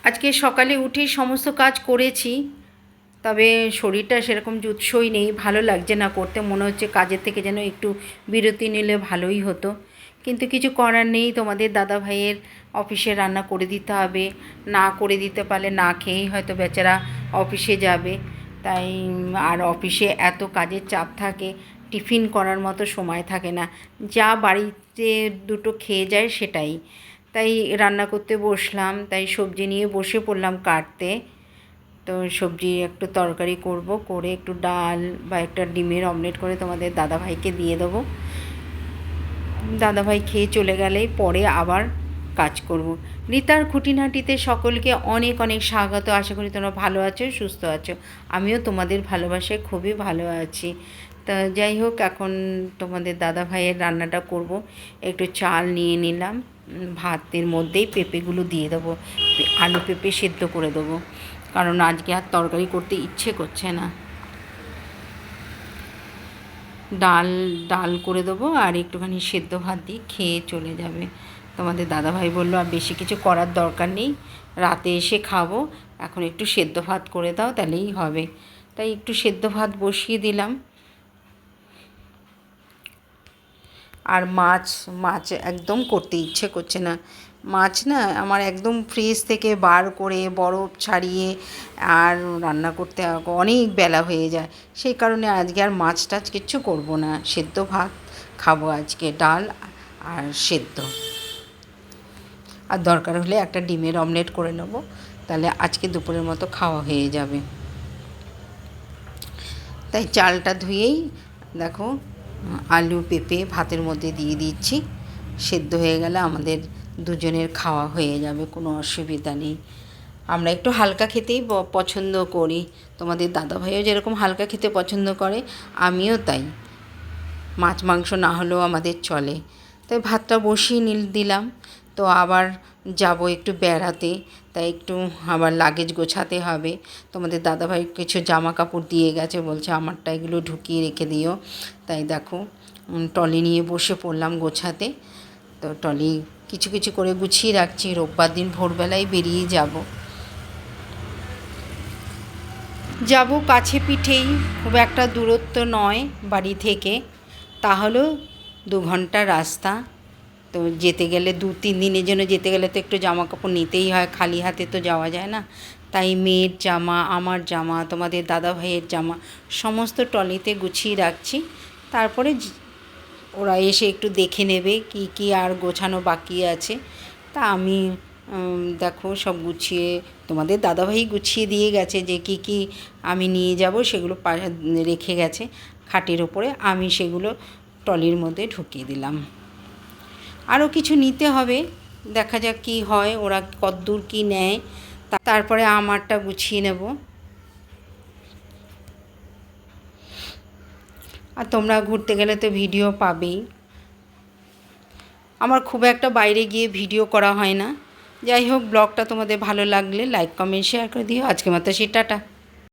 আজকে সকালে উঠেই সমস্ত কাজ করেছি, তবে শরীরটা সেরকম জুৎসই নেই, ভালো লাগছে না করতে। মনে হচ্ছে কাজের থেকে যেন একটু বিরতি নিলে ভালোই হতো, কিন্তু কিছু করার নেই। তোমাদের দাদা ভাইয়ের অফিসে রান্না করে দিতে হবে, না করে দিতে পারলে না খেয়েই হয়তো বেচারা অফিসে যাবে। তাই আর অফিসে এত কাজের চাপ থাকে, টিফিন করার মতো সময় থাকে না, যা বাড়িতে দুটো খেয়ে যায় সেটাই। তাই রান্না করতে বসলাম, তাই সবজি নিয়ে বসে পড়লাম কাটতে। তো সবজি একটু তরকারি করব, করে একটু ডাল বা একটা ডিমের অমলেট করে তোমাদের দাদাভাইকে দিয়ে দেবো। দাদাভাই খেয়ে চলে গেলেই পরে আবার কাজ করব। রিতার খুঁটিনাটিতে সকলকে অনেক অনেক স্বাগত। আশা করি তোমরা ভালো আছো, সুস্থ আছো। আমিও তোমাদের ভালোবাসায় খুবই ভালো আছি। তা যাই হোক, এখন তোমাদের দাদাভাইয়ের রান্নাটা করব। একটু চাল নিয়ে নিলাম, ভাতের মধ্যেই পেঁপেগুলো দিয়ে দেবো, আলু পেঁপে সেদ্ধ করে দেবো, কারণ আজকে আর তরকারি করতে ইচ্ছে করছে না। ডাল ডাল করে দেবো আর একটুখানি সেদ্ধ ভাত দিয়ে খেয়ে চলে যাবে। তোমাদের দাদাভাই বললো আর বেশি কিছু করার দরকার নেই, রাতে এসে খাবো, এখন একটু সেদ্ধ ভাত করে দাও তাহলেই হবে। তাই একটু সেদ্ধ ভাত বসিয়ে দিলাম। আর মাছ মাছ একদম করতে ইচ্ছে করছে না। মাছ না আমার একদম ফ্রিজ থেকে বার করে বরফ ছাড়িয়ে আর রান্না করতে অনেক বেলা হয়ে যায়। সেই কারণে আজকে আর মাছ টাছ কিচ্ছু করব না, সেদ্ধ ভাত খাবো আজকে, ডাল আর সেদ্ধ। আর দরকার হলে একটা ডিমের অমলেট করে নেব, তাহলে আজকে দুপুরের মতো খাওয়া হয়ে যাবে। তাই চালটা ধুয়েই দেখো আলু পেঁপে ভাতের মধ্যে দিয়ে দিচ্ছি, সেদ্ধ হয়ে গেলে আমাদের দুজনের খাওয়া হয়ে যাবে, কোনো অসুবিধা নেই। আমরা একটু হালকা খেতেই পছন্দ করি, তোমাদের দাদাভাইও যেরকম হালকা খেতে পছন্দ করে আমিও তাই। মাছ মাংস না হলেও আমাদের চলে। তাই ভাতটা বসিয়ে দিলাম। তো আবার যাব একটু বেড়াতে, তাই একটু আবার লাগেজ গোছাতে হবে। তোমাদের দাদাভাই কিছু জামা কাপড় দিয়ে গেছে, বলছে আমারটা এগুলো ঢুকিয়ে রেখে দিও। তাই দেখো ট্রলি নিয়ে বসে পড়লাম গোছাতে। তো ট্রলি কিছু কিছু করে গুছিয়ে রাখছি, রোববার দিন ভোরবেলায় বেরিয়ে যাব কাছে পিঠেই, খুব একটা দূরত্ব নয় বাড়ি থেকে, তাহলেও 2 ঘন্টা রাস্তা। তো যেতে গেলে 2-3 দিনের জন্য যেতে গেলে তো একটু জামা কাপড় নিতেই হয়, খালি হাতে তো যাওয়া যায় না। তাই মেয়ের জামা, আমার জামা, তোমাদের দাদা ভাইয়ের জামা সমস্ত ট্রলিতে গুছিয়ে রাখছি। তারপরে ওরা এসে একটু দেখে নেবে কি কি আর গোছানো বাকি আছে। তা আমি দেখো সব গুছিয়ে, তোমাদের দাদাভাই গুছিয়ে দিয়ে গেছে যে কি কি আমি নিয়ে যাব, সেগুলো রেখে গেছে খাটের ওপরে, আমি সেগুলো ট্রলির মধ্যে ঢুকিয়ে দিলাম। আরও কিছু নিতে হবে, দেখা যাক কী হয়, ওরা কতদূর কী নেয়, তারপরে আমারটা গুছিয়ে নেব। আর তোমরা ঘুরতে গেলে তো ভিডিও পাবেই। আমার খুব একটা বাইরে গিয়ে ভিডিও করা হয় না। যাই হোক, ব্লগটা তোমাদের ভালো লাগলে লাইক কমেন্ট শেয়ার করে দিও। আজকে মতো টাটা।